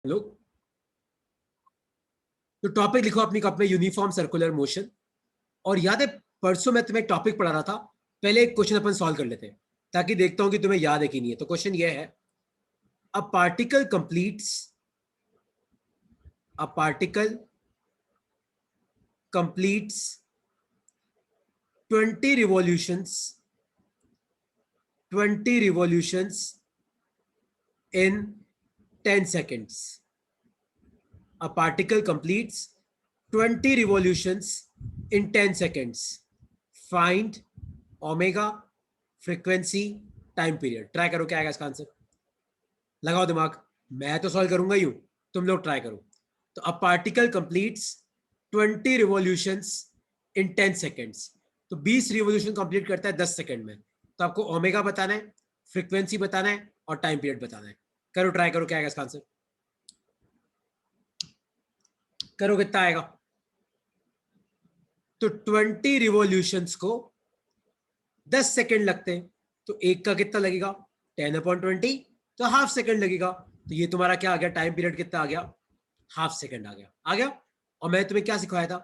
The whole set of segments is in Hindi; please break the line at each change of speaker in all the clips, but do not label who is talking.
हेलो। तो टॉपिक लिखो अपनी कप में, यूनिफॉर्म सर्कुलर मोशन। और याद है परसों मैं तुम्हें टॉपिक पढ़ा रहा था, पहले एक क्वेश्चन अपन सॉल्व कर लेते हैं ताकि देखता हूं कि तुम्हें याद है कि नहीं है। तो क्वेश्चन ये है, a particle completes a particle completes 20 revolutions 20 revolutions in 10 seconds. A particle completes 20 revolutions in 10 seconds. Find omega, frequency, time period. Try करो क्या आएगा इसका आंसर। लगाओ दिमाग, मैं तो सॉल्व करूंगा यूं, तुम लोग ट्राई करो। तो a particle completes 20 revolutions in 10 seconds. तो 20 रिवॉल्यूशन कंप्लीट करता है 10 सेकेंड में। तो आपको ओमेगा बताना है, फ्रीक्वेंसी बताना है और टाइम पीरियड बताना है। करो, ट्राई करो क्या आएगा इसका आंसर। करो, कितना आएगा। तो 20 रिवॉल्यूशंस को 10 सेकेंड लगते हैं, तो एक का कितना लगेगा 10/20, तो हाफ सेकेंड लगेगा। तो ये तुम्हारा क्या आ गया, टाइम पीरियड कितना आ गया, हाफ सेकेंड आ गया। और मैं तुम्हें क्या सिखाया था,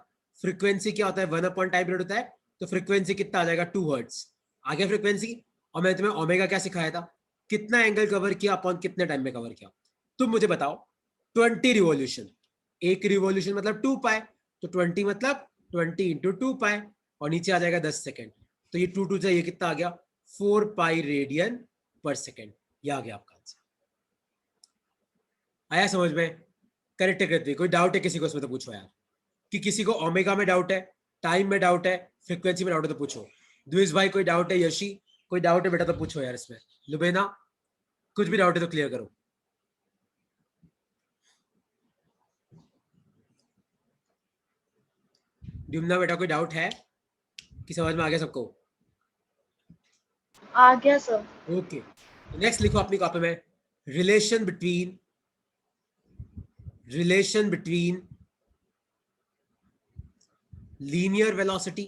फ्रीक्वेंसी क्या होता है, 1 टाइम पीरियड होता है। तो फ्रीक्वेंसी कितना आ जाएगा, 2 हर्ट्ज आ गया फ्रीक्वेंसी। और मैं तुम्हें ओमेगा क्या सिखाया था, कितना एंगल कवर किया अपॉन कितने टाइम में कवर किया। तुम मुझे बताओ, 20 रिवॉल्यूशन, एक रिवॉल्यूशन मतलब 2 पाई, तो 20 मतलब 20 × 2 पाई, और नीचे आ जाएगा 10 सेकेंड। तो ये 2 2 से ये कितना आ गया, 4 पाई रेडियन पर सेकेंड। ये आ गया आपका आंसर। आया समझ में। करेक्ट है। कोई डाउट है किसी को इसमें तो पूछो यार, कि किसी को ओमेगा में डाउट है, टाइम में डाउट है, फ्रीक्वेंसी में डाउट है तो पूछो। द्विज भाई कोई डाउट है, यशी कोई डाउट है बेटा तो पूछो यार इसमें। लुबेना कुछ भी डाउट है तो क्लियर करो। ड्यूमना बेटा कोई डाउट है कि समझ में आ गया सबको।
आ गया सर।
ओके, नेक्स्ट लिखो अपनी कॉपी में, relation between linear velocity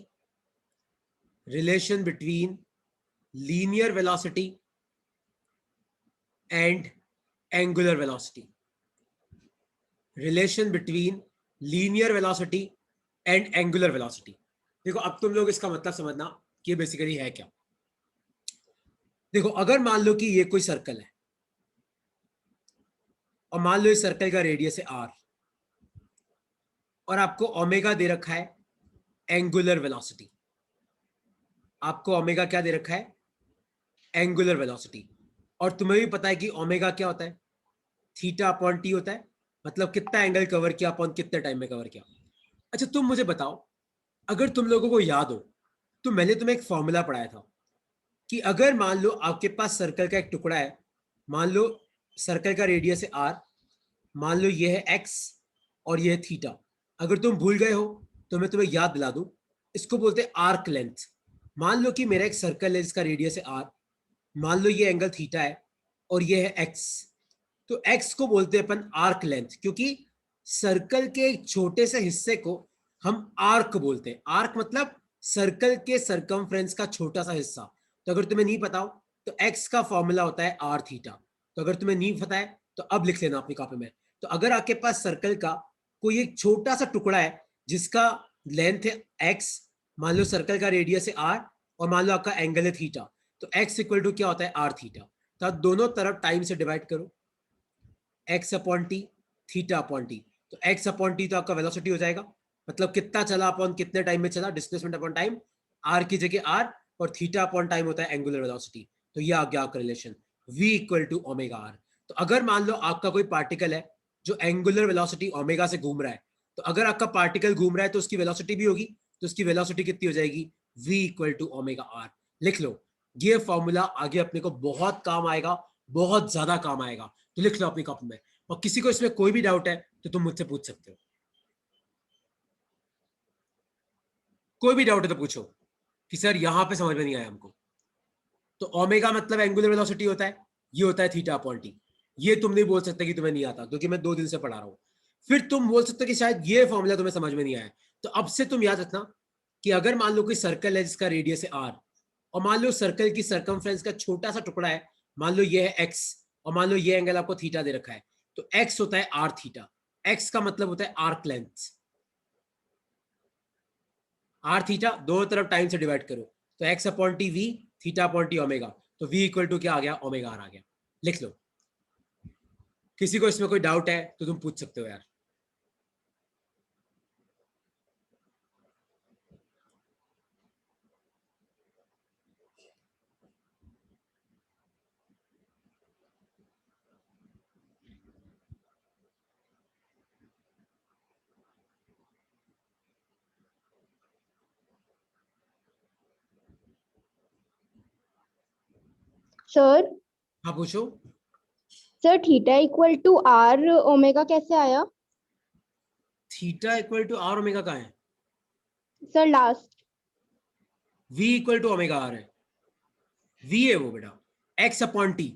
and angular velocity. Relation between linear velocity and angular velocity. देखो अब तुम लोग इसका मतलब समझना कि ये बेसिकली है क्या। देखो अगर मान लो कि ये कोई सर्कल है और मान लो इस सर्कल का रेडियस है r, और आपको ओमेगा दे रखा है एंगुलर वेलोसिटी। आपको ओमेगा क्या दे रखा है, एंगुलर वेलोसिटी। और तुम्हें भी पता है कि ओमेगा क्या होता है, थीटा अपॉन टी होता है, मतलब कितना एंगल कवर किया अपॉन कितने टाइम में कवर किया। अच्छा तुम मुझे बताओ, अगर तुम लोगों को याद हो तो मैंने तुम्हें एक फॉर्मूला पढ़ाया था कि अगर मान लो आपके पास सर्कल का एक टुकड़ा है, मान लो सर्कल का रेडियस है r, मान लो ये है x और ये है थीटा। अगर तुम भूल गए हो तो मैं तुम्हें याद दिला दूं, इसको बोलते हैं आर्क लेंथ। मान लो कि मेरा एक सर्कल है जिसका रेडियस है r, मान लो ये एंगल थीटा है और ये है x। तो x को बोलते हैं अपन आर्क लेंथ, क्योंकि सर्कल के एक छोटे से हिस्से को हम आर्क बोलते हैं। आर्क मतलब सर्कल के सरकमफ्रेंस का छोटा सा हिस्सा। तो अगर तुम्हें नहीं पता हो तो x का फॉर्मूला होता है r थीटा। तो अगर तुम्हें नहीं पता है तो अब लिख लेना अपनी कॉपी में। तो अगर आपके पास सर्कल का कोई एक छोटा सा टुकड़ा है जिसका लेंथ है x, मान लो सर्कल का रेडियस है r और मान लो आपका एंगल है थीटा, तो x इक्वल टू क्या होता है, r थीटा। तो आप दोनों तरफ टाइम से डिवाइड करो, x upon T, theta upon T. तो x अपॉन टी तो आपका वेलोसिटी हो जाएगा, मतलब कितना चला अपॉन कितने टाइम में चला, डिस्प्लेसमेंट अपॉन टाइम, r की जगह r, और थीटा अपॉन टाइम होता है एंगुलर वेलोसिटी। तो ये आ गया आपका relation, v equal to omega r। तो अगर मान लो आपका कोई पार्टिकल है जो एंगुलर वेलोसिटी ओमेगा से घूम रहा है, तो अगर आपका पार्टिकल घूम रहा है तो उसकी वेलोसिटी भी होगी, तो उसकी वेलोसिटी कितनी हो जाएगी, v equal to omega r। लिख लो, ये फॉर्मूला आगे अपने को बहुत काम आएगा, बहुत ज्यादा काम आएगा। तो लिख लो अपनी कॉपी में। और किसी को इसमें कोई भी डाउट है तो तुम मुझसे पूछ सकते हो, कोई भी डाउट है तो पूछो कि सर यहां पे समझ में नहीं आया हमको। तो ओमेगा मतलब एंगुलर वेलोसिटी होता है, ये होता है थीटा अपॉन टी। ये तुम नहीं बोल सकते कि तुम्हें नहीं आता, क्योंकि मैं 2 दिन से पढ़ा रहा हूं। फिर तुम बोल सकते हो कि शायद ये फॉर्मूला तुम्हें समझ में नहीं आया। तो अब से तुम याद रखना कि अगर मान लो कोई सर्कल है जिसका रेडियस है r, और मान लो सर्कल की सरकमफ्रेंस का छोटा सा टुकड़ा है, मान लो ये है x, और मान लो ये एंगल आपको थीटा दे रखा है, तो x होता है r थीटा, x का मतलब होता है आर्क लेंथ, आर थीटा दोनों तरफ टाइम से डिवाइड करो, तो x upon T V, theta upon T omega, तो v इक्वल टू क्या आ गया, ओमेगा आर आ गया। लिख लो। किसी को इसमें कोई डाउट है तो तुम पूछ सकते हो यार।
सर
हाँ पूछो।
Sir theta equal to r omega कैसे आया?
Theta equal to r omega का है,
sir last.
v equal to omega r है, v है वो बेटा, x अपॉन टी।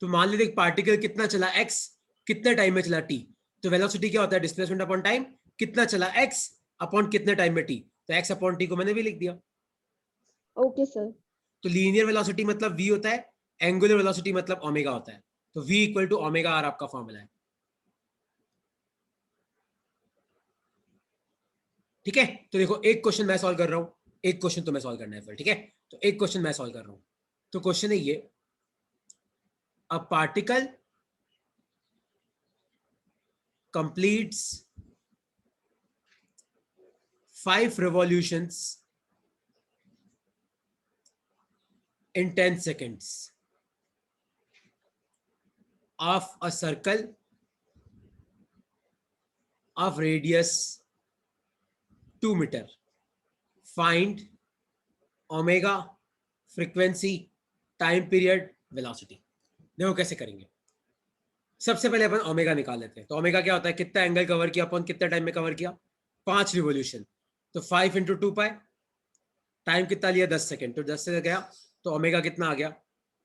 तो मान लीजिए पार्टिकल कितना चला x, कितने टाइम में चला t, तो वेलोसिटी क्या होता है, डिस्प्लेसमेंट अपॉन टाइम, कितना चला x अपॉन कितने टाइम में t, तो x अपॉन टी को मैंने भी लिख दिया।
Okay sir.
तो लीनियर वेलोसिटी मतलब v होता है, एंगुलर वेलोसिटी मतलब ओमेगा होता है, तो v equal to omega r आपका फॉर्मूला है। ठीक है, तो देखो एक क्वेश्चन मैं सॉल्व कर रहा हूं, एक क्वेश्चन तुम्हें सॉल्व करना है फिर, ठीक है। तो एक क्वेश्चन मैं सॉल्व कर रहा हूं, तो क्वेश्चन है ये, a particle completes 5 revolutions in 10 seconds of a circle of radius 2 meter. Find omega, frequency, time period, velocity. देखो कैसे करेंगे। सबसे पहले अपन ओमेगा निकाल लेते हैं। तो ओमेगा क्या होता है, कितना एंगल कवर किया अपन, कितने टाइम में कवर किया, 5 रिवोल्यूशन। तो 5 इंटू 2 पाई, टाइम कितना लिया 10 सेकेंड, तो 10 से गया, तो ओमेगा कितना आ गया,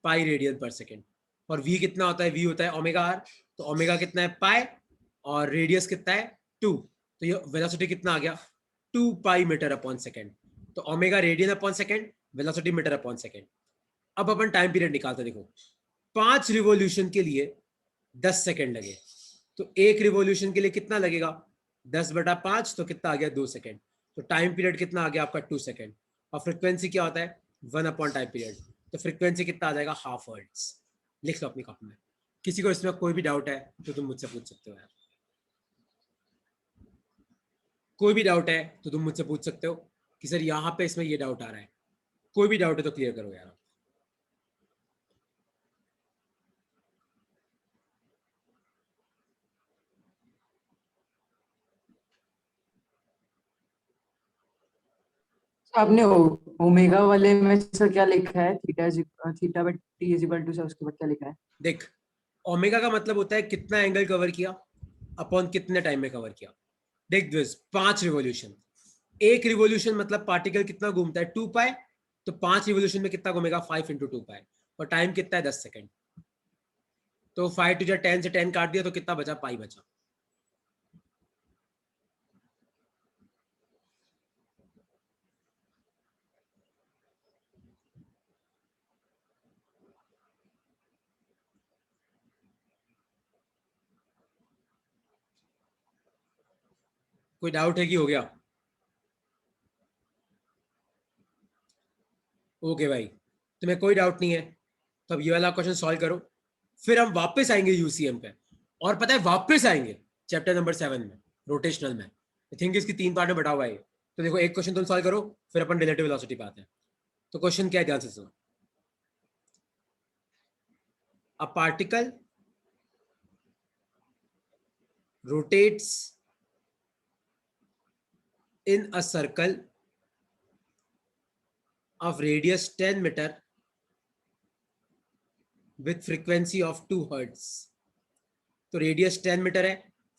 पाई रेडियन पर सेकेंड। और v कितना होता है, v होता है ओमेगा आर, तो ओमेगा कितना है पाई, और रेडियस कितना है 2, तो ये वेलोसिटी कितना आ गया 2 पाई मीटर अपॉन सेकेंड। तो omega radian upon second, velocity metre upon second. अब अपन टाइम पीरियड निकालते, देखो 5 रिवोल्यूशन के लिए 10 सेकेंड लगे, तो एक रिवोल्यूशन के लिए कितना लगेगा 10/5, तो कितना आ गया 2 सेकेंड। तो टाइम पीरियड कितना आ गया आपका 2 सेकेंड। और फ्रिक्वेंसी क्या होता है 1 अपॉन टाइम पीरियड, तो फ्रिक्वेंसी कितना आ जाएगा हाफ हर्ट्ज। लिख लो अपनी कॉपी में। किसी को इसमें कोई भी डाउट है तो तुम मुझसे पूछ सकते हो यार, कोई भी डाउट है तो तुम मुझसे पूछ सकते हो कि सर यहाँ पे इसमें ये डाउट आ रहा है। कोई भी डाउट है तो क्लियर करो यार।
आपने ओमेगा वाले में सर क्या लिखा है, theta by t is equal to, sir उसके बाद क्या लिखा है?
देख, ओमेगा का मतलब होता है कितना एंगल कवर किया अपॉन कितने टाइम में कवर किया। देख दिस 5 रिवोल्यूशन, एक रिवोल्यूशन मतलब पार्टिकल कितना घूमता है 2 पाई, तो 5 रिवोल्यूशन में कितना घूमेगा 5 इंटू 2 पाई, और टाइम कितना है 10 सेकेंड। तो 5 टू 10 से 10 काट दिया तो कितना बचा, पाई बचा। कोई डाउट है कि हो गया? ओके भाई, तुम्हें कोई डाउट नहीं है तो अब ये वाला क्वेश्चन सॉल्व करो, फिर हम वापस आएंगे यूसीएम पे। और पता है वापस आएंगे चैप्टर नंबर 7 में, रोटेशनल में। आई थिंक इसकी 3 पार्ट में बटा हुआ है। तो देखो एक क्वेश्चन तुम सॉल्व करो, फिर अपन रिलेटिव वेलोसिटी पे आते हैं। तो क्वेश्चन क्या है, ध्यान से सुनो। A particle rotates in a circle of radius 10 meter with frequency of 2 hertz. तो रेडियस 10 मीटर है,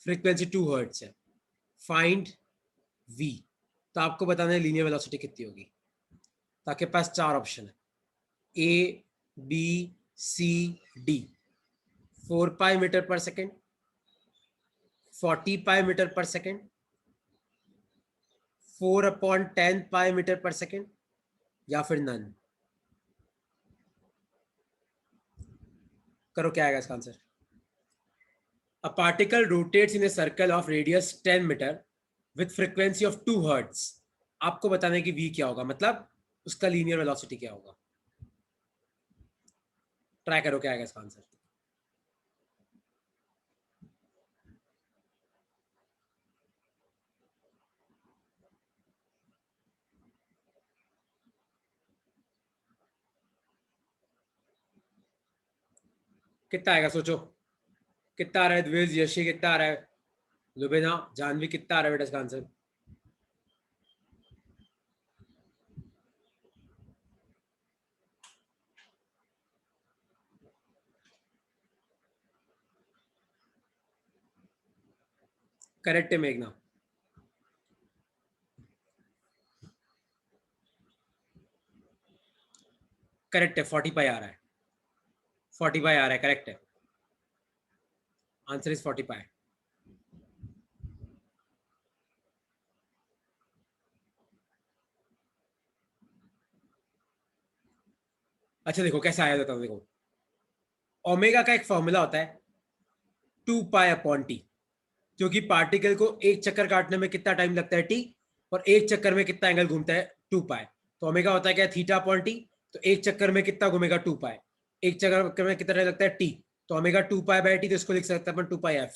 फ्रीक्वेंसी 2 हर्ट्ज है। फाइंड v, तो आपको बताना है लीनियर वेलोसिटी कितनी होगी। तो आपके पास 4 ऑप्शन है, A B C D. 4 pi metre पर सेकेंड, 40 पाई मीटर पर सेकेंड, 4/10 पाई मीटर पर सेकेंड, या फिर नन। करो क्या आएगा इसका answer. A particle rotates in a circle of radius 10 metre with frequency of 2 hertz. आपको बताना है कि v क्या होगा, मतलब उसका लीनियर वेलोसिटी क्या होगा. ट्राई करो क्या आएगा इसका आंसर. कितना आएगा सोचो. कितना आ रहा है द्विज, यशी कितना आ रहा है, लुबेना, जानवी कितना आ रहा है बेटा इसका आंसर. करेक्ट है मेघना. करेक्ट है, 40 पाई आ रहा है. 40 पाई आ रहा है, करेक्ट है. आंसर इज 40 पाई. अच्छा देखो कैसा आया था. देखो ओमेगा का एक फॉर्मूला होता है 2 पाई अपॉन टी, क्योंकि पार्टिकल को एक चक्कर काटने में कितना टाइम लगता है टी, और एक चक्कर में कितना एंगल घूमता है 2 पाई. तो ओमेगा होता है क्या, थीटा अपॉन टी. तो एक चक्कर में कितना घूमेगा 2 पाई, एक चक्कर में कितना टाइम लगता है टी. तो ओमेगा 2 पाई बाय टी, तो इसको लिख सकते हैं अपन 2 पाई एफ,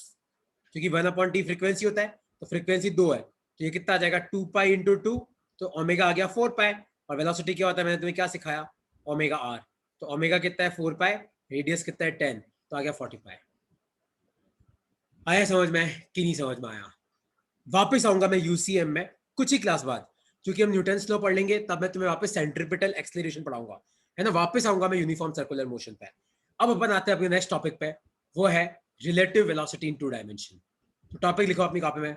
क्योंकि 1 अपॉन टी फ्रीक्वेंसी होता है, तो फ्रीक्वेंसी 2 है, तो ये कितना आ जाएगा 2 पाई इंटू 2, तो ओमेगा आ गया 4 पाई. और वेलोसिटी क्या होता है, मैंने तुम्हें क्या सिखाया, ओमेगा आर. तो ओमेगा कितना है 4 पाई, रेडियस कितना है 10, तो आ गया 40 पाई. आया समझ में कि नहीं समझ में आया. वापस आऊंगा मैं यूसीएम में कुछ ही क्लास बाद, क्योंकि हम न्यूटन लॉ पढ़ लेंगे, तब मैं तुम्हें वापस सेंट्रीपिटल एक्सेलरेशन पढ़ाऊंगा, है ना. वापस आऊंगा मैं यूनिफॉर्म सर्कुलर मोशन पे. अब अपन आते हैं अपने नेक्स्ट टॉपिक पे, वो है रिलेटिव वेलोसिटी इन 2 डायमेंशन. तो टॉपिक लिखो अपनी कॉपी में,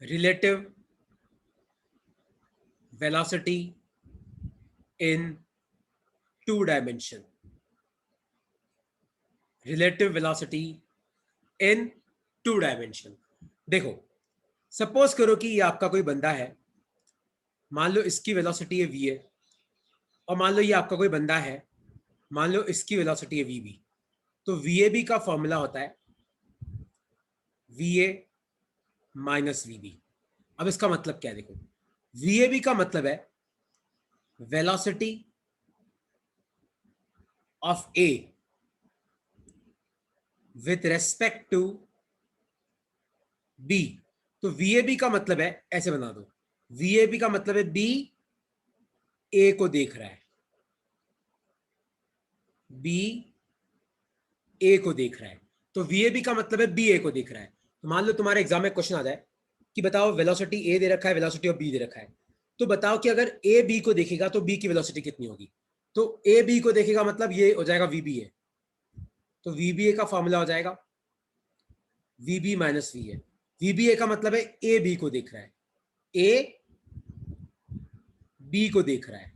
रिलेटिव वेलोसिटी इन 2 डायमेंशन. रिलेटिव वेलोसिटी इन 2 डायमेंशन. देखो सपोज करो कि ये आपका कोई बंदा है, मान लो इसकी वेलोसिटी है वी ए, और मान लो ये आपका कोई बंदा है, मान लो इसकी वेलोसिटी है वी बी. तो वी ए बी का फॉर्मूला होता है v A minus v B. अब इसका मतलब क्या है, देखो वी ए बी का मतलब है velocity of A with respect to B. तो वी ए बी का मतलब है, ऐसे बना दो, वी ए बी का मतलब है बी ए को देख रहा है, बी ए को देख रहा है. तो वी ए बी का मतलब है बी ए को देख रहा है. तो मान लो तुम्हारे एग्जाम में क्वेश्चन आ जाए कि बताओ वेलोसिटी ए दे रखा है, वेलोसिटी ऑफ बी दे रखा है, तो बताओ कि अगर ए बी को देखेगा तो बी की वेलोसिटी कितनी होगी. तो ए बी को देखेगा मतलब ये हो जाएगा वी बी ए. तो वी बी ए का फॉर्मूला हो जाएगा V B minus we A. We B A का मतलब है ए बी को देख रहा है, ए बी को देख रहा है.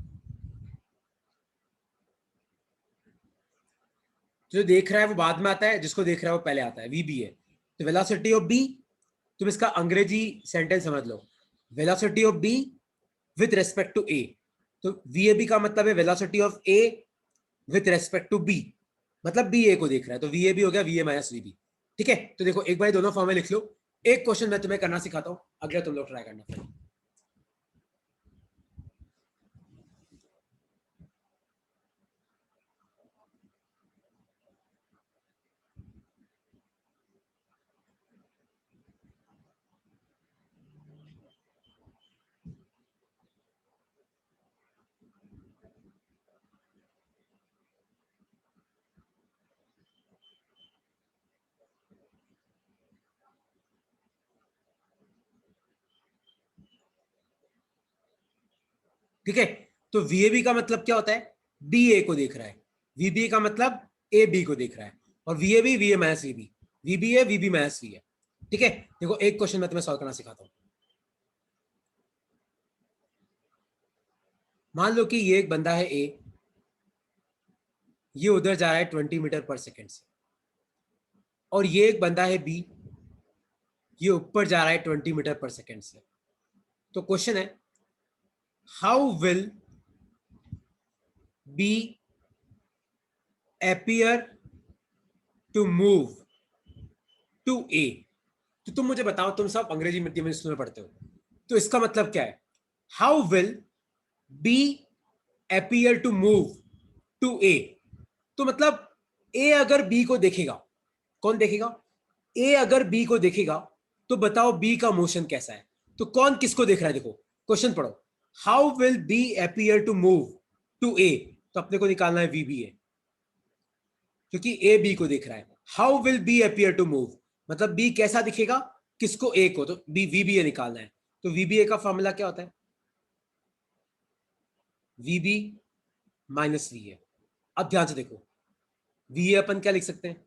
जो देख रहा है वो बाद में आता है, जिसको देख रहा है वो पहले आता है, वी बी ए. तो वेलोसिटी ऑफ बी, तुम इसका अंग्रेजी सेंटेंस समझ लो, velocity of B with respect to A. तो वी ए बी का मतलब है velocity of A with respect to B, मतलब बी ए को देख रहा है, तो वी ए बी हो गया v A minus v B. ठीक है. तो देखो एक बार दोनों फॉर्मूले लिख लो. एक क्वेश्चन मैं तुम्हें करना सिखाता हूं, अगला तुम लोग ट्राई करना फिर. ठीक है. तो वी ए बी का मतलब क्या होता है, बी ए को देख रहा है. वी बी का मतलब ए बी को देख रहा है, और v A B v A minus v B, v B A we B minus we A. ठीक है. देखो एक क्वेश्चन मैं तुम्हें सॉल्व करना सिखाता हूं. मान लो कि ये एक बंदा है ए, ये उधर जा रहा है 20 मीटर पर सेकेंड से, और ये एक बंदा है बी, ये ऊपर जा रहा है 20 मीटर पर सेकेंड से. तो क्वेश्चन है how will B appear to move to A. तो तुम मुझे बताओ, तुम सब अंग्रेजी मीडियम स्कूल में पढ़ते हो, तो इसका मतलब क्या है? How will B appear to move to A? तो मतलब ए अगर बी को देखेगा, कौन देखेगा? ए अगर बी को देखेगा तो बताओ बी का मोशन कैसा है? तो कौन किसको देख रहा है? देखो क्वेश्चन पढ़ो। How will B appear to move to A? तो अपने को निकालना है वीबीए, क्योंकि ए बी को देख रहा है। How will B appear to move मतलब बी कैसा दिखेगा किसको? ए को। तो बी वीबीए निकालना है। तो वीबीए का फॉर्मूला क्या होता है? VB minus V A. अब ध्यान से देखो, वी ए अपन क्या लिख सकते हैं?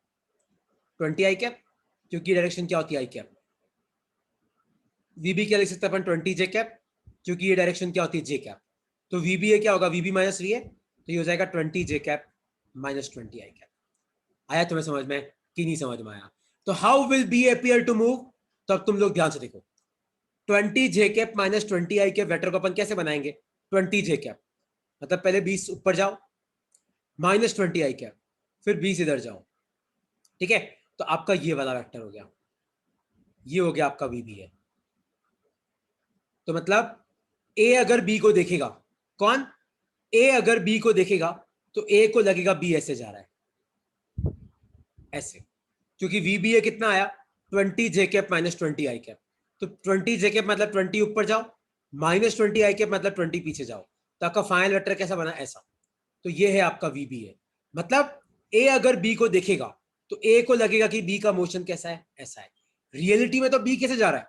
20 आई कैप, क्योंकि डायरेक्शन क्या होती है? आई कैप। वीबी क्या लिख सकते हैं अपन? 20 जे कैप, क्योंकि ये डायरेक्शन क्या होती है? जे कैप। तो वीबी ए क्या होगा? वीबी माइनस वी ए, तो ये हो जाएगा 20 j cap minus 20 i cap. आया तुम्हें समझ में कि नहीं समझ में आया? तो how will B appear to move, तो अब तुम लोग ध्यान से देखो, 20 j cap minus 20 i cap vector को अपन कैसे बनाएंगे? 20 जे कैप मतलब पहले 20 ऊपर जाओ, माइनस 20 आई कैप, फिर 20 इधर जाओ, ठीक है? तो आपका ये वाला वेक्टर हो गया, ये हो गया आपका वीबी है। तो मतलब ए अगर बी को देखेगा, कौन? ए अगर बी को देखेगा तो ए को लगेगा बी ऐसे जा रहा है, ऐसे, क्योंकि वीबीए कितना आया? 20 j cap minus 20 i cap. तो 20 जे कैप मतलब 20 ऊपर जाओ, माइनस 20 आई कैप मतलब 20 पीछे जाओ। तो आपका फाइनल वेक्टर कैसा बना? ऐसा। तो ये है आपका वीबीए। मतलब ए अगर बी को देखेगा तो ए को लगेगा कि बी का मोशन कैसा है? ऐसा है। रियलिटी में तो बी कैसे जा रहा है?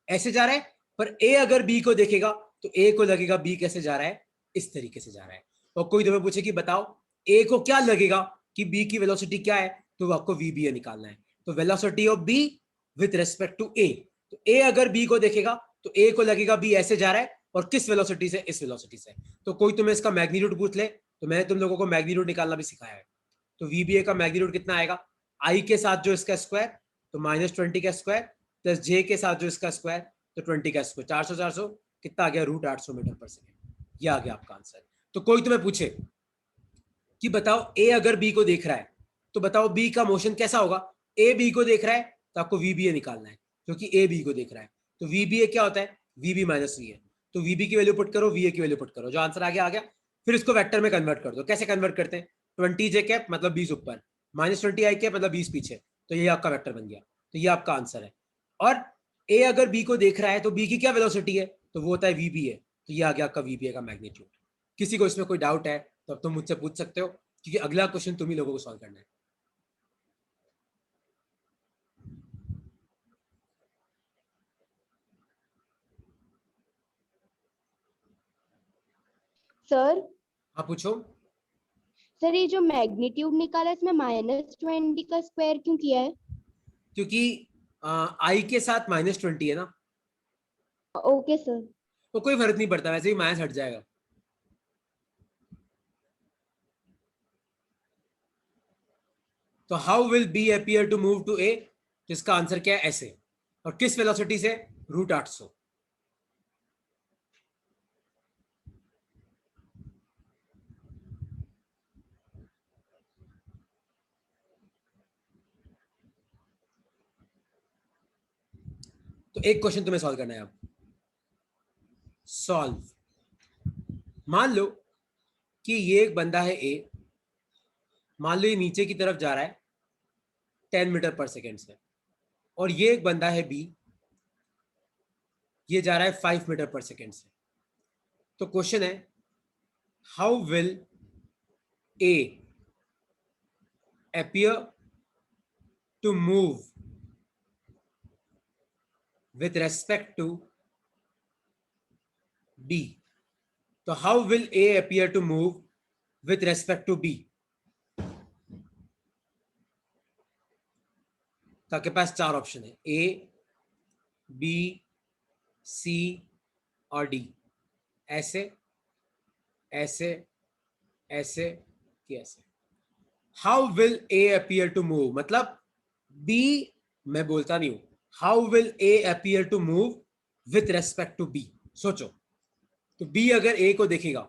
ऐसे जा रहा है। पर ए अगर बी को देखेगा तो ए को लगेगा बी कैसे जा रहा है? इस तरीके से जा रहा है। और कोई तुम्हें पूछे कि बताओ ए को क्या लगेगा कि बी की वेलोसिटी क्या है, तो आपको वीबीए निकालना है। तो velocity of B with respect to A, तो ए अगर बी को देखेगा तो ए को लगेगा बी ऐसे जा रहा है, और किस वेलोसिटी से? इस वेलोसिटी से। तो कोई तुम्हें इसका मैग्नीट्यूड पूछ ले, तो मैंने तुम लोगों को मैग्नीट्यूड निकालना भी सिखाया है। तो वीबीए का मैग्नीट्यूड कितना आएगा? आई के साथ जो इसका स्क्वायर, तो माइनस 20 का स्क्वायर, प्लस जे के साथ जो इसका स्क्वायर, तो 20 का स्क्वायर। 400 400 कितना आ गया? रूट 800 मीटर पर सेकेंड। ये आ गया आपका आंसर। तो कोई तुम्हें पूछे कि बताओ ए अगर बी को देख रहा है तो बताओ बी का मोशन कैसा होगा? ए बी को देख रहा है तो आपको वीबीए निकालना है, क्योंकि ए बी को देख रहा है। तो वीबीए क्या होता है? VB minus V A. तो वीबी की वैल्यू पुट करो, वीए की वैल्यू पुट करो, जो आंसर आ गया आ गया। फिर इसको वेक्टर में कन्वर्ट कर दो। कैसे कन्वर्ट करते हैं? 20 जे कैप मतलब 20 ऊपर, माइनस 20 आई कैप मतलब 20 पीछे। तो ये आपका वेक्टर बन गया। तो ये आपका आंसर है। और ए अगर बी को देख रहा है तो बी की क्या वेलोसिटी है? तो वो होता है वीबीए। तो ये आ गया आपका वीबीए का मैग्नीट्यूड। किसी को इसमें कोई डाउट है तो अब तुम मुझसे पूछ सकते हो, क्योंकि अगला क्वेश्चन तुम ही लोगों को सॉल्व करना है।
सर
हाँ पूछो।
सर ये जो मैग्नीट्यूड निकाला इसमें -20 का स्क्वायर क्यों किया है?
क्योंकि आई के साथ माइनस 20 है ना,
ओके सर।
तो कोई फर्क नहीं पड़ता, वैसे ही माइनस हट जाएगा। तो how will B appear to move to A, जिसका आंसर क्या है? ऐसे। और किस वेलोसिटी से? रूट 800। तो एक क्वेश्चन तुम्हें सॉल्व करना है अब। सॉल्व। मान लो कि ये एक बंदा है ए, मान लो ये नीचे की तरफ जा रहा है 10 मीटर पर सेकेंड से, और ये एक बंदा है बी, ये जा रहा है 5 मीटर पर सेकेंड से। तो क्वेश्चन है how will A appear to move with respect to B. तो how will A appear to move with respect to B? तो आपके पास 4 ऑप्शन है, A, B, C और D। ऐसे, ऐसे, ऐसे कि ऐसे। How will A appear to move मतलब बी, मैं बोलता नहीं हूं, how will A appear to move with respect to B. सोचो, तो बी अगर ए को देखेगा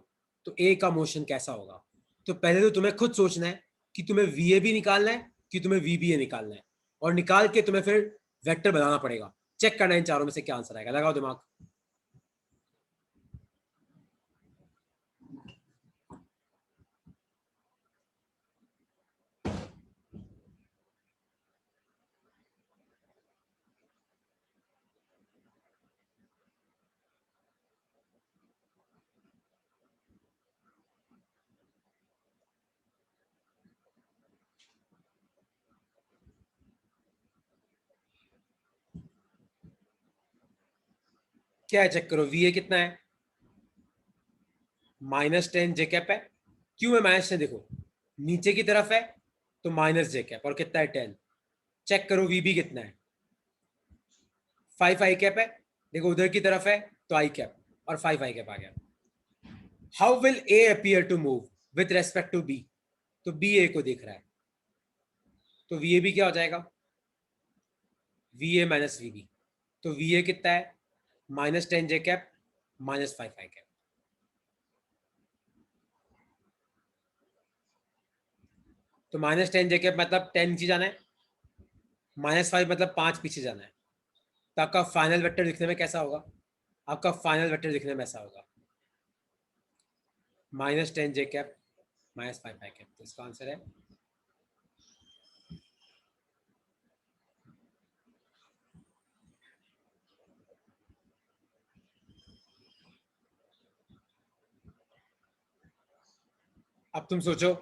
तो ए का मोशन कैसा होगा? तो पहले तो तुम्हें खुद सोचना है कि तुम्हें वीए भी निकालना है कि तुम्हें VBA निकालना है, और निकाल के तुम्हें फिर वेक्टर बनाना पड़ेगा। चेक करना इन चारों में से क्या आंसर आएगा, लगाओ दिमाग। क्या है, चेक करो। VA कितना है, -10 जे कैप है। क्यों है -10? देखो नीचे की तरफ है तो -j कैप, और कितना है 10। चेक करो VB कितना है, 5 आई कैप है। देखो उधर की तरफ है तो I कैप, और 5 आई कैप आ गया। How will A appear to move with respect to B? तो B A को देख रहा है, तो VAB क्या हो जाएगा, VA माइनस VB। तो VA कितना है, -10 जे कैप -5 आई कैप। तो -10 जे कैप मतलब 10 नीचे जाना है, -5 मतलब 5 पीछे जाना है। तो आपका फाइनल वेक्टर दिखने में कैसा होगा, आपका फाइनल वेक्टर दिखने में ऐसा होगा, -10 जे कैप -5 आई कैप। तो इसका आंसर है अब तुम सोचो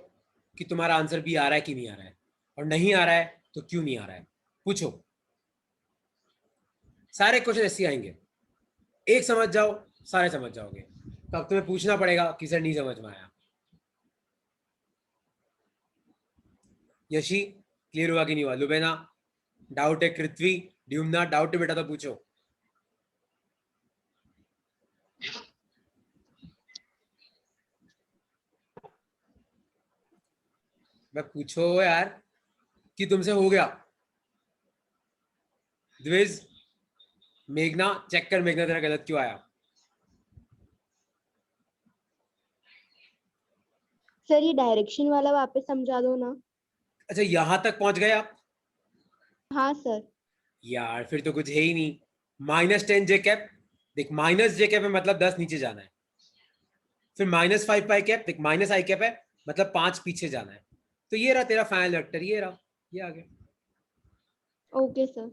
कि तुम्हारा आंसर भी आ रहा है कि नहीं आ रहा है, और नहीं आ रहा है तो क्यों नहीं आ रहा है, पूछो। सारे क्वेश्चन ऐसे आएंगे, एक समझ जाओ सारे समझ जाओगे। तो अब तुम्हें पूछना पड़ेगा कि सर नहीं समझ में आया। यशी क्लियर हुआ कि नहीं हुआ? लुबेना डाउट है, कृत्वी ड्यूमना डाउट है बेटा, तो पूछो। मैं पूछो यार कि तुमसे हो गया। द्विज, मेघना चेक कर, मेघना तेरा गलत क्यों आया?
सर ये डायरेक्शन वाला वापस समझा दो ना।
अच्छा यहां तक पहुंच गए आप?
हाँ सर।
यार फिर तो कुछ है ही नहीं। -10 जे कैप, देख -j कैप है मतलब 10 नीचे जाना है। फिर -5 पाई कैप, देख -i कैप है मतलब 5 पीछे जाना है। तो ये रहा तेरा फाइनल वेक्टर, ये रहा, ये आ गया।
Okay sir.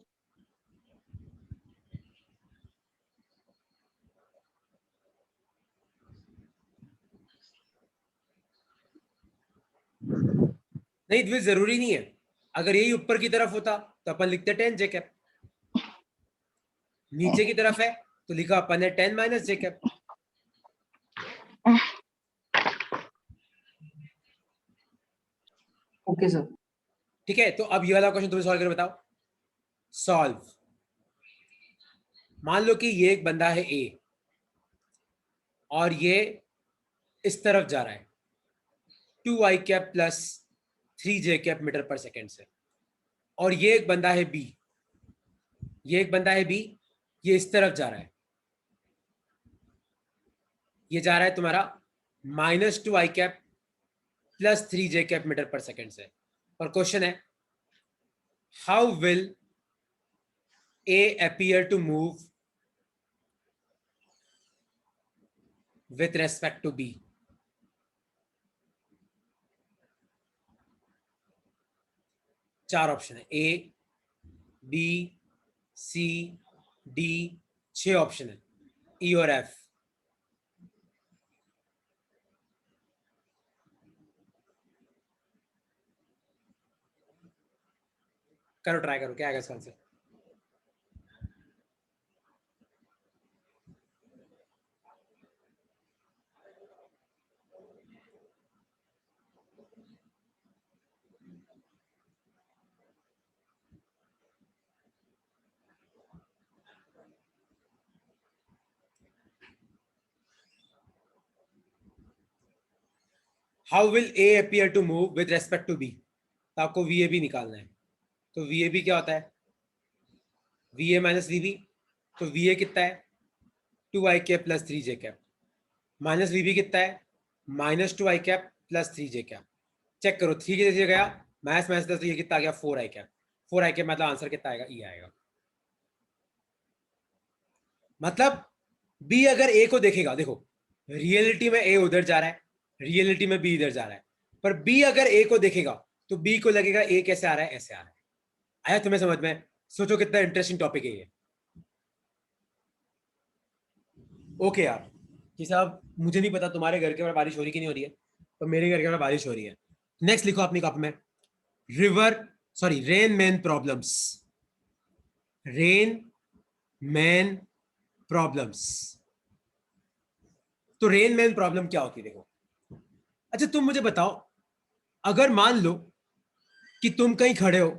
नहीं द्विज, जरूरी नहीं है। अगर यही ऊपर की तरफ होता तो अपन लिखते 10 जे कैप, नीचे की तरफ है तो लिखा अपन ने 10 - j कैप।
Okay sir.
ठीक है, तो अब ये वाला क्वेश्चन तुम्हें सॉल्व करके बताओ। सॉल्व। मान लो कि ये एक बंदा है ए, और ये इस तरफ जा रहा है 2i cap plus 3j cap metre पर सेकेंड से, और ये एक बंदा है बी, ये एक बंदा है बी, ये इस तरफ जा रहा है, ये जा रहा है तुम्हारा -2i cap plus 3j cap metre पर सेकेंड से। और क्वेश्चन है how will A appear to move with respect to B? चार ऑप्शन है, A B C D, 6 option है, ई और एफ। करो, ट्राई करो, क्या आएगा इसका answer? How will A appear to move with respect to B? तो आपको वी ए बी निकालना है। तो वी ए बी क्या होता है, v A minus v B. तो वी ए कितना है, 2i cap plus 3j cap, minus v B कितना है, -2i cap plus 3j cap. Check करो, 3 किधर से गया, मैथ्स मैथ्स तो ये कितना आ गया 4 आई कैप, 4 आई कैप मतलब आंसर कितना आएगा, ई आएगा। मतलब बी अगर ए को देखेगा, देखो रियलिटी में ए उधर जा रहा है, रियलिटी में बी इधर जा रहा है, पर बी अगर ए को देखेगा तो बी को लगेगा ए कैसे आ रहा है, ऐसे आ रहा है। आया तुम्हें समझ में? सोचो कितना इंटरेस्टिंग टॉपिक है ये। ओके यार कि साहब मुझे नहीं पता तुम्हारे घर के बाहर बारिश हो रही कि नहीं हो रही है, पर मेरे घर के बाहर बारिश हो रही है। नेक्स्ट लिखो अपनी कॉपी में, rain man problems, rain man problems. तो रेन मैन प्रॉब्लम क्या होती है देखो। अच्छा तुम मुझे बताओ, अगर मान लो कि तुम कहीं खड़े हो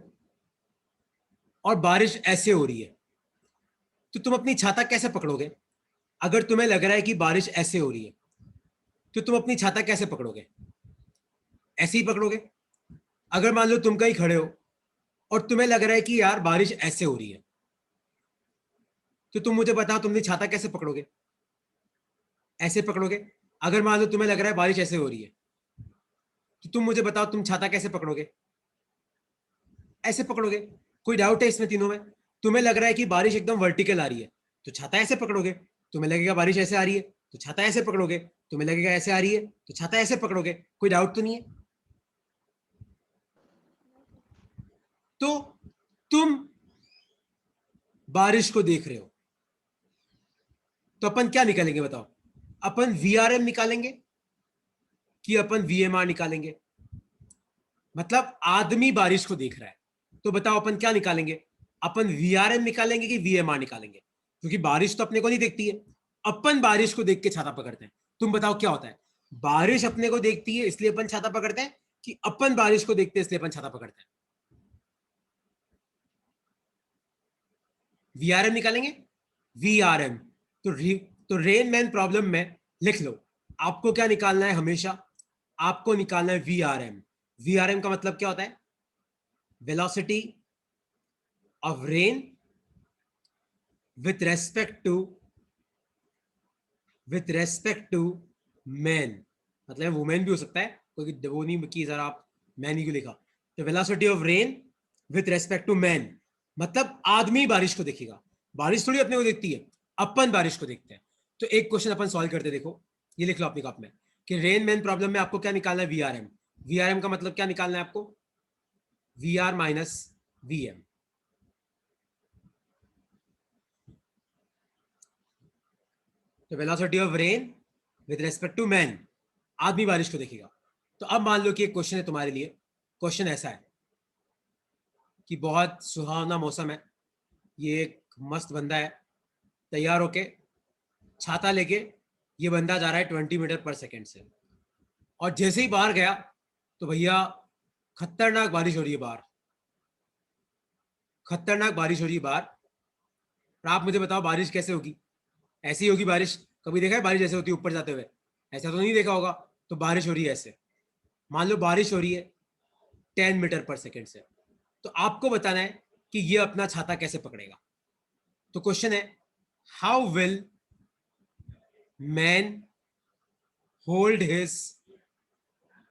और बारिश ऐसे हो रही है, तो तुम अपनी छाता कैसे पकड़ोगे? अगर तुम्हें लग रहा है कि बारिश ऐसे हो रही है तो तुम अपनी छाता कैसे पकड़ोगे? ऐसे ही पकड़ोगे। अगर मान लो तुम कहीं खड़े हो और तुम्हें लग रहा है कि यार बारिश ऐसे हो रही है, तो तुम मुझे बताओ तुमने छाता कैसे पकड़ोगे? ऐसे पकड़ोगे। अगर मान लो तुम्हें लग रहा है बारिश ऐसे हो रही है, तो तुम मुझे बताओ तुम छाता कैसे पकड़ोगे? ऐसे पकड़ोगे। कोई डाउट है इसमें तीनों में? तुम्हें लग रहा है कि बारिश एकदम वर्टिकल आ रही है तो छाता ऐसे पकड़ोगे। तुम्हें लगेगा बारिश ऐसे आ रही है तो छाता ऐसे पकड़ोगे। तुम्हें लगेगा ऐसे आ रही है तो छाता ऐसे पकड़ोगे। कोई डाउट तो नहीं है? तो तुम बारिश को देख रहे हो तो अपन क्या निकालेंगे बताओ? अपन वीआरएम निकालेंगे कि अपन वीएमआर निकालेंगे? मतलब आदमी बारिश को देख रहा है तो बताओ अपन क्या निकालेंगे? अपन वीआरएम निकालेंगे कि वीएमआर निकालेंगे? क्योंकि बारिश तो अपने को नहीं देखती है, अपन बारिश को देख के छाता पकड़ते हैं। तुम बताओ क्या होता है? बारिश अपने को देखती है इसलिए अपन छाता पकड़ते हैं, कि अपन बारिश को देखते हैं इसलिए अपन छाता पकड़ते हैं? वीआरएम निकालेंगे। वीआरएम। तो रेन मैन प्रॉब्लम में लिख लो, आपको क्या निकालना है हमेशा? आपको निकालना है वीआरएम। वीआरएम का मतलब क्या होता है? Velocity of rain with respect to man. मतलब वुमेन भी हो सकता है, क्योंकि वो नहीं कि सर आप मैन ही क्यों लिखा। तो velocity of rain with respect to man, मतलब आदमी बारिश को देखेगा। बारिश थोड़ी अपने को देखती है, अपन बारिश को देखते हैं। तो एक क्वेश्चन अपन सॉल्व करते, देखो ये लिख लो अपनी कॉपी में कि रेन मैन प्रॉब्लम में आपको क्या निकालना है? वीआरएम। वीआरएम का मतलब क्या निकालना है आपको? V R minus V M. तो velocity of rain with respect to man, आदमी बारिश को देखेगा। तो अब मान लो कि एक क्वेश्चन है तुम्हारे लिए। क्वेश्चन ऐसा है कि बहुत सुहावना मौसम है, ये एक मस्त बंदा है, तैयार होके छाता लेके ये बंदा जा रहा है 20 मीटर पर सेकेंड से, और जैसे ही बाहर गया तो भैया खतरनाक बारिश हो रही है बाहर, खतरनाक बारिश हो रही है बाहर। और आप मुझे बताओ बारिश कैसे होगी? ऐसी होगी बारिश। कभी देखा है बारिश ऐसे होती है ऊपर जाते हुए? ऐसा तो नहीं देखा होगा। तो बारिश हो रही है ऐसे, मान लो बारिश हो रही है 10 मीटर पर सेकेंड से, तो आपको बताना है कि ये अपना छाता कैसे पकड़ेगा। तो क्वेश्चन है, how will man hold his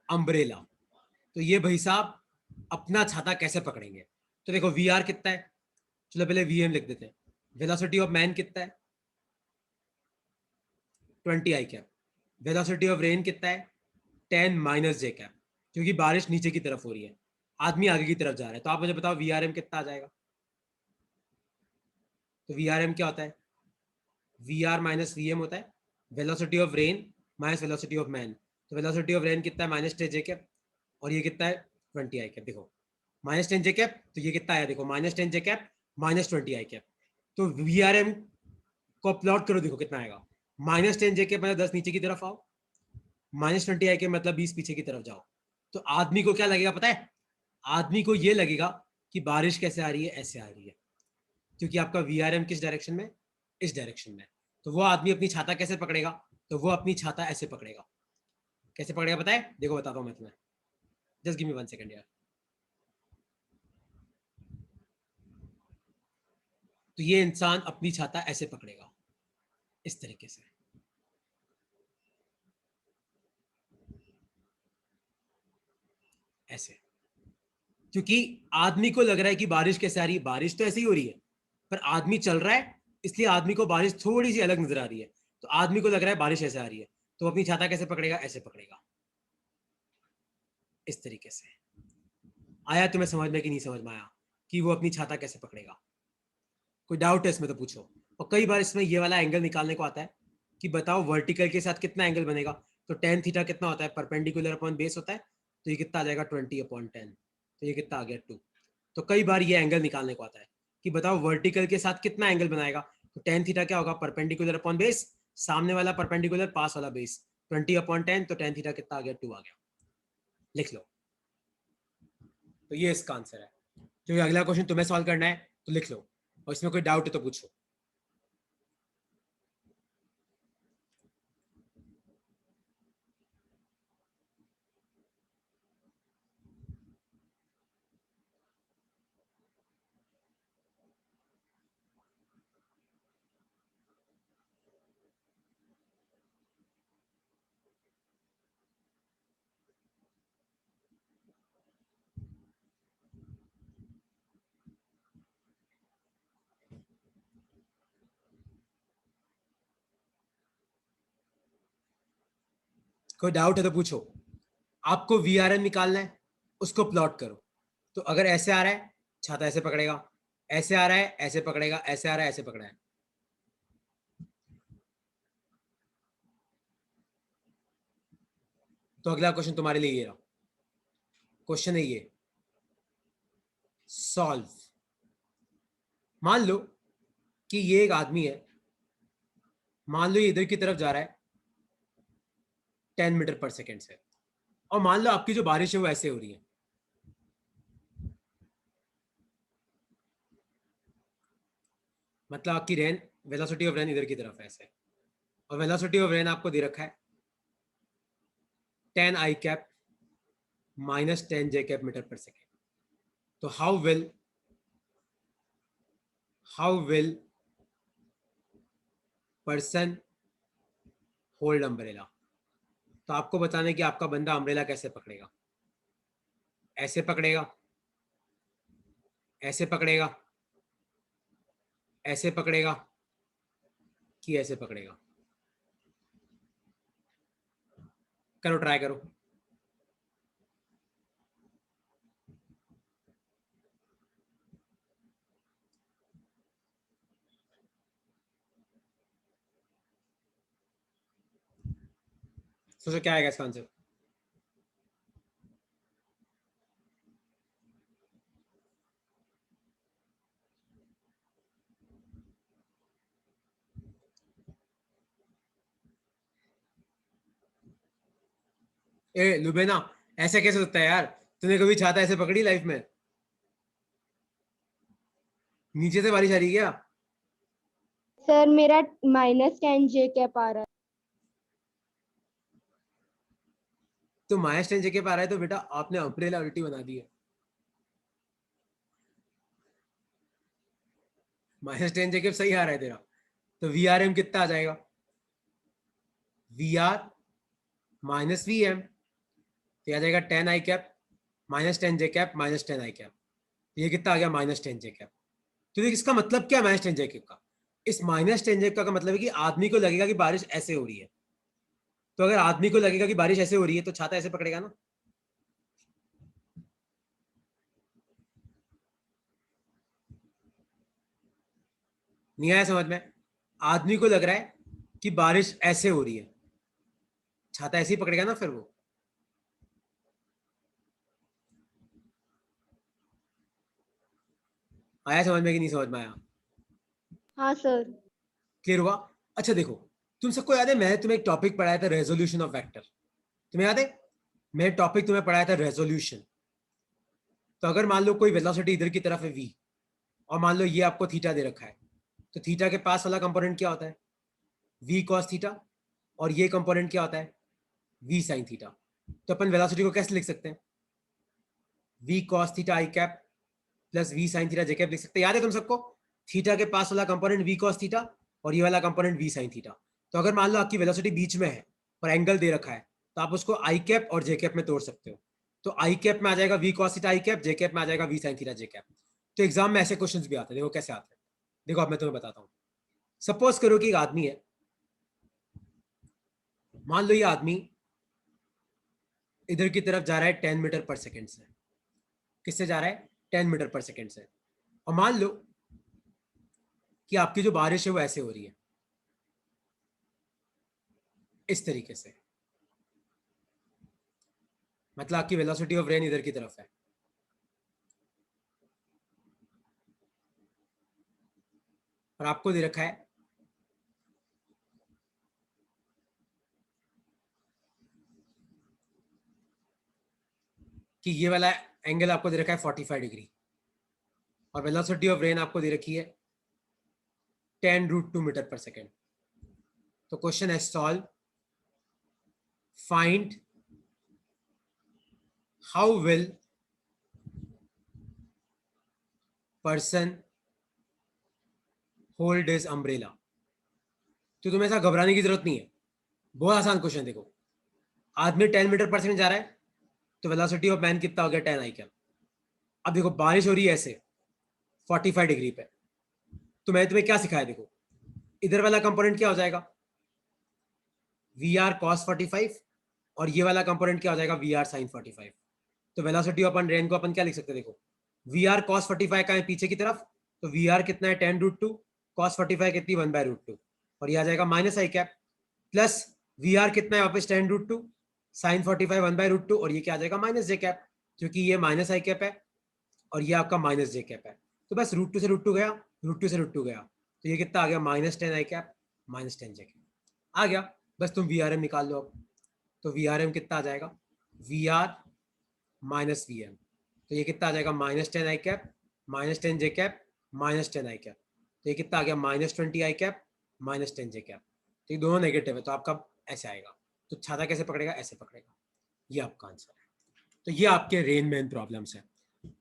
umbrella? तो ये भाई साहब अपना छाता कैसे पकड़ेंगे? तो देखो वी आर कितना है, चलो पहले वी एम लिख देते हैं। वेलोसिटी ऑफ मैन कितना है? 20 i cap. Velocity of rain कितना है? 10 माइनस जे कैप, क्योंकि बारिश नीचे की तरफ हो रही है, आदमी आगे की तरफ जा रहा है। तो आप मुझे बताओ वी आर एम कितना आ जाएगा? तो वी आर एम क्या होता है? V R minus v M होता है velocity of rain minus velocity of man. तो वेलोसिटी ऑफ रेन कितना है? -10 जे कैप। और ये कितना है? 20 आई कैप। देखो -10 जे कैप, तो ये कितना है? देखो -10 जे कैप -20 आई कैप। तो वी आर एम को प्लॉट करो, देखो कितना आएगा। -10 जे कैप मतलब 10 नीचे की तरफ आओ, -20 आई कैप मतलब 20 पीछे की तरफ जाओ। तो आदमी को क्या लगेगा पता है? आदमी को ये लगेगा कि बारिश कैसे आ रही है? ऐसे आ रही है, क्योंकि आपका वीआरएम किस डायरेक्शन में? इस डायरेक्शन में। तो वो आदमी अपनी छाता कैसे पकड़ेगा? तो वो अपनी छाता ऐसे पकड़ेगा। कैसे पकड़ेगा पता है? देखो बताता हूं मैं तुम्हें, जस्ट गिव मी 1 सेकेंड यार। तो ये इंसान अपनी छाता ऐसे पकड़ेगा, इस तरीके से। ऐसे क्योंकि आदमी को लग रहा है कि बारिश कैसे आ रही है, बारिश तो ऐसे ही हो रही है, पर आदमी चल रहा है इसलिए आदमी को बारिश थोड़ी सी अलग नजर आ रही है। तो आदमी को लग रहा है बारिश ऐसे आ रही है, तो अपनी छाता कैसे पकड़ेगा, ऐसे पकड़ेगा, इस तरीके से। आया तुम्हें समझ में कि नहीं समझ में आया कि वो अपनी छाता कैसे पकड़ेगा? कोई डाउट है इसमें तो पूछो। और कई बार इसमें ये वाला एंगल निकालने को आता है कि बताओ वर्टिकल के साथ कितना एंगल बनेगा, तो टेन थीटा कितना होता है, परपेंडिकुलर अपॉन बेस होता है, तो ये कितना आ जाएगा 20/10, तो ये कितना आ गया 2। तो कई बार ये एंगल निकालने को आता है कि बताओ वर्टिकल के साथ कितना एंगल बनाएगा, तो टेन थीटा क्या होगा, परपेंडिकुलर अपॉन बेस, सामने वाला परपेंडिकुलर पास वाला बेस, 20/10, तो टेन थीटा कितना आ गया, 2 आ गया। लिख लो। तो ये इसका आंसर है। जो अगला क्वेश्चन तुम्हें सॉल्व करना है तो लिख लो, और इसमें कोई डाउट है तो पूछो। कोई डाउट है तो पूछो। आपको VRM निकालना है, उसको प्लॉट करो। तो अगर ऐसे आ रहा है छाता ऐसे पकड़ेगा, ऐसे आ रहा है ऐसे पकड़ेगा, ऐसे आ रहा है ऐसे पकड़ा है। तो अगला क्वेश्चन तुम्हारे लिए ये रहा। क्वेश्चन है ये, सॉल्व। मान लो कि ये एक आदमी है, मान लो ये इधर की तरफ जा रहा है 10 मीटर पर सेकेंड से, और मान लो आपकी जो बारिश है वो ऐसे हो रही है। मतलब आपकी रेन, वेलोसिटी ऑफ रेन इधर की तरफ है ऐसे, और वेलोसिटी ऑफ रेन आपको दे रखा है 10 i cap minus 10 j cap metre पर सेकेंड। तो how will person hold umbrella? तो आपको बताना है कि आपका बंदा अम्ब्रेला कैसे पकड़ेगा। ऐसे पकड़ेगा, ऐसे पकड़ेगा, ऐसे पकड़ेगा, कि ऐसे पकड़ेगा? करो, ट्राई करो। सोचो क्या आएगा इसका आंसर। ए लुबेना, ऐसे कैसे होता है यार? तूने कभी छाता ऐसे पकड़ी लाइफ में? नीचे से बारिश आ रही है क्या?
सर मेरा -10 जे कैप आ रहा है।
तो -10 जगह पे आ रहा है तो बेटा आपने अम्ब्रेला उल्टी बना दी है। -10 जगह सही आ रहा है तेरा। तो VRM कितना आ जाएगा? VR माइनस VM, तो आ जाएगा 10 i cap -10 j cap -10 i cap. ये कितना आ गया? -10 जे कैप। तो देख इसका मतलब क्या है -10 जे कैप का? इस -10 जे कैप का मतलब है कि आदमी को लगेगा कि बारिश ऐसे हो रही है। तो अगर आदमी को लगेगा कि बारिश ऐसे हो रही है तो छाता ऐसे पकड़ेगा ना। नहीं आया समझ में? आदमी को लग रहा है कि बारिश ऐसे हो रही है, छाता ऐसे ही पकड़ेगा ना फिर वो। आया समझ में कि नहीं समझ में आया?
हाँ सर।
क्लियर हुआ? अच्छा देखो, तुम सबको याद है मैंने तुम्हें एक टॉपिक पढ़ाया था, रेजोल्यूशन ऑफ वेक्टर। तुम्हें याद है मैं टॉपिक तुम्हें पढ़ाया था रेजोल्यूशन? तो अगर मान लो कोई वेलोसिटी इधर की तरफ है v, और मान लो ये आपको थीटा दे रखा है, तो थीटा के पास वाला कंपोनेंट क्या होता है? v cos theta. और ये कंपोनेंट क्या होता है? v sin theta. तो अपन वेलोसिटी को कैसे लिख सकते हैं? v cos थीटा आई cap plus v sin theta जे कैप लिख सकते हैं। याद है तुम सबको? थीटा के पास वाला कंपोनेंट v cos थीटा और ये वाला कंपोनेंट v sin थीटा। तो अगर मान लो आपकी वेलोसिटी बीच में है और एंगल दे रखा है, तो आप उसको आई कैप और जे कैप में तोड़ सकते हो। तो आई कैप में आ जाएगा वी कॉस थीटा आई कैप, जे कैप में आ जाएगा वी साइन थीटा जे कैप। तो एग्जाम में ऐसे क्वेश्चंस भी आते हैं, देखो कैसे आते हैं। देखो अब मैं तुम्हें बताता हूँ। सपोज करो कि एक आदमी है, मान लो ये आदमी इधर की तरफ जा रहा है 10 मीटर पर सेकेंड से। किससे जा रहा है? 10 मीटर पर सेकेंड से। और मान लो कि आपकी जो बारिश है वो ऐसे हो रही है, इस तरीके से, मतलब आपकी वेलोसिटी ऑफ रेन इधर की तरफ है। और आपको दे रखा है कि ये वाला एंगल आपको दे रखा है 45 डिग्री, और वेलोसिटी ऑफ रेन आपको दे रखी है 10√2 मीटर पर सेकेंड। तो क्वेश्चन है solve, find how will person hold his umbrella. तो तुम्हें ऐसा घबराने की जरूरत नहीं है, बहुत आसान क्वेश्चन। देखो आदमी 10 मीटर पर सेकेंड जा रहा है, तो वेलोसिटी ऑफ मैन कितना हो गया? 10 आई कैप। अब देखो बारिश हो रही है ऐसे 45 डिग्री पे, तो मैंने तुम्हें क्या सिखाया? देखो इधर वाला कंपोनेंट क्या हो जाएगा? वी आर कॉस 45, और ये वाला कंपोनेंट क्या हो जाएगा? V R sine 45। तो वेलोसिटी ऑफ रेन को अपन क्या लिख सकते हैं? देखो वी आर कॉस 45 का है पीछे की तरफ, तो वी आर कितना है? 10√2, कॉस 45 कितनी? 1/√2, और ये आ जाएगा minus i cap, plus v R कितना है वापस? 10√2, साइन 45 1/√2, और ये क्या आ जाएगा? माइनस जे कैप, क्योंकि ये माइनस आई कैप है और ये आपका माइनस जे कैप है। तो बस √2 से √2 गया, √2 से √2 गया, तो ये कितना आ गया? -10 आई कैप -10 जे कैप आ गया। बस तुम वी आर एम निकाल लो अब। तो वी आर एम कितना आ जाएगा? V R minus v M, तो ये कितना आ जाएगा? -10 i cap -10 j cap -10 i cap. तो ये कितना आ गया? -20 आई कैप -10 जे कैप। तो ये दोनों नेगेटिव है, तो आपका ऐसे आएगा। तो छाता कैसे पकड़ेगा? ऐसे पकड़ेगा। ये आपका आंसर है। तो ये आपके रेन मैन प्रॉब्लम्स है।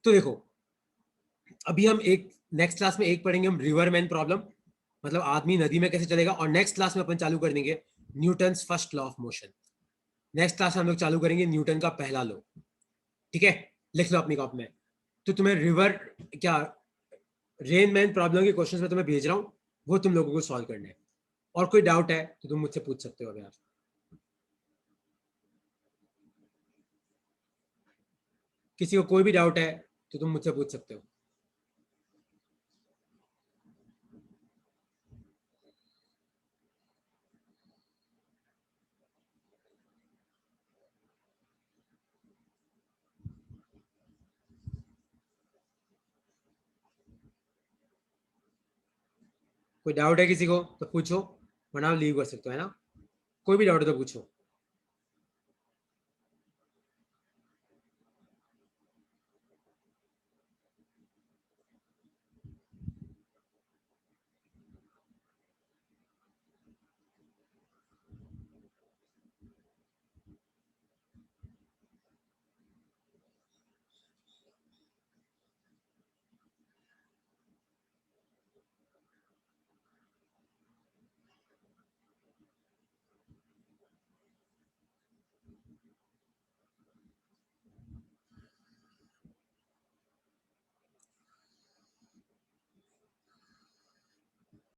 तो देखो अभी हम एक नेक्स्ट क्लास में एक पढ़ेंगे हम रिवर मैन प्रॉब्लम, मतलब आदमी नदी में कैसे चलेगा। और नेक्स्ट क्लास में अपन चालू कर देंगे Newton's first law of motion. Next class में हम लोग चालू करेंगे न्यूटन का पहला लॉ। ठीक है, लिख लो अपनी कॉपी में। तो तुम्हें रिवर क्या रेन मैन प्रॉब्लम के क्वेश्चंस में तुम्हें भेज रहा हूं, वो तुम लोगों को सॉल्व करने हैं। और कोई डाउट है तो तुम मुझसे पूछ सकते हो यार। किसी को कोई भी डाउट है तो तुम मुझसे पूछ सकते हो। कोई डाउट है किसी को तो पूछो, वरना लीव कर सकते हो, है ना। कोई भी डाउट है तो पूछो।